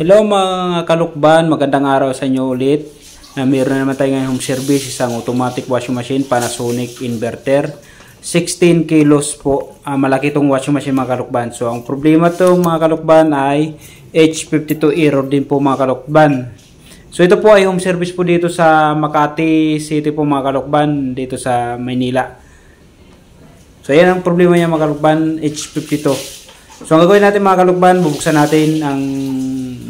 Hello mga kalukban, magandang araw sa inyo ulit. Meron na naman tayo ngayong home service, isang automatic washing machine, Panasonic inverter. 16 kilos po, malaki itong washing machine mga kalukban. So ang problema itong mga kalukban ay H52 error din po mga kalukban. So ito po ay home service po dito sa Makati City po mga kalukban, dito sa Maynila. So yan ang problema niya mga kalukban, H52. So ang gagawin natin mga kalukban, bubuksan natin ang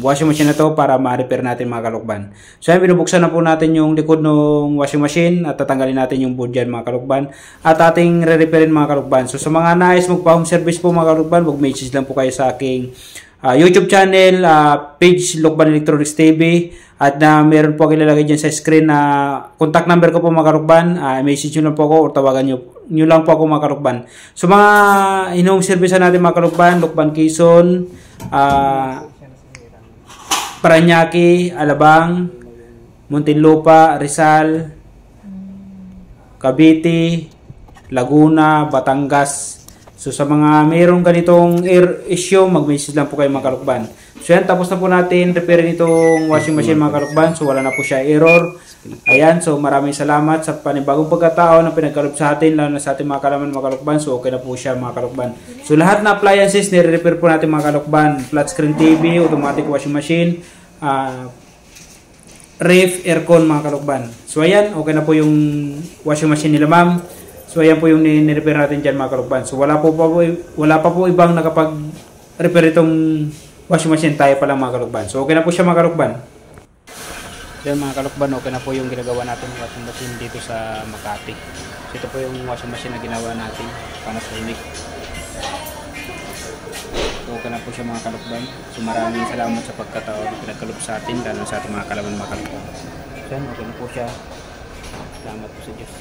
washing machine na to para ma-repair natin mga kalukban. So yan, binubuksan na po natin yung likod ng washing machine at tatanggalin natin yung board dyan mga kalukban at ating re-repairin mga kalukban. So sa mga nais magpa-home service po mga kalukban, mag-message lang po kayo sa aking YouTube channel, page Lokban Electronics TV, at meron po ilalagay dyan sa screen na contact number ko po mga kalukban. Message nyo lang po ako o tawagan nyo lang po ako mga kalukban. So mga in-home service natin mga kalukban, Lokban Quezon, Parañaque, Alabang, Muntinlupa, Rizal, Cavite, Laguna, Batangas. So sa mga mayroong ganitong issue, mag-message lang po kayo mga kalukban. So yan, tapos na po natin repairin itong washing machine mga kalukban. So wala na po siya error. Ayan, so maraming salamat sa panibagong pagkatao na pinagkaloob sa atin, lalo na sa ating mga kalaman mga kalukban. So okay na po siya mga kalukban. So lahat na appliances nire-repair po natin mga kalukban. Flat screen TV, automatic washing machine, ref, aircon mga kalukban. So ayan, okay na po yung washing machine nila ma'am. So ayan po yung ni-repair natin dyan mga kalukban. So wala pa po ibang nakapag-repair itong washing machine, tayo pa lang mga kalukban. So okay na po siya mga kalukban. Yan mga kalukban, okay na po yung ginagawa natin washing machine dito sa Makati. So ito po yung washing machine na ginawa natin, Panasonic. So okay na po siya mga kalukban. So maraming salamat sa pagkataon na pinagkaloob sa atin, lalo sa ating mga kalaban mga kalukban. So yan, okay na po siya. Salamat po sa Diyos.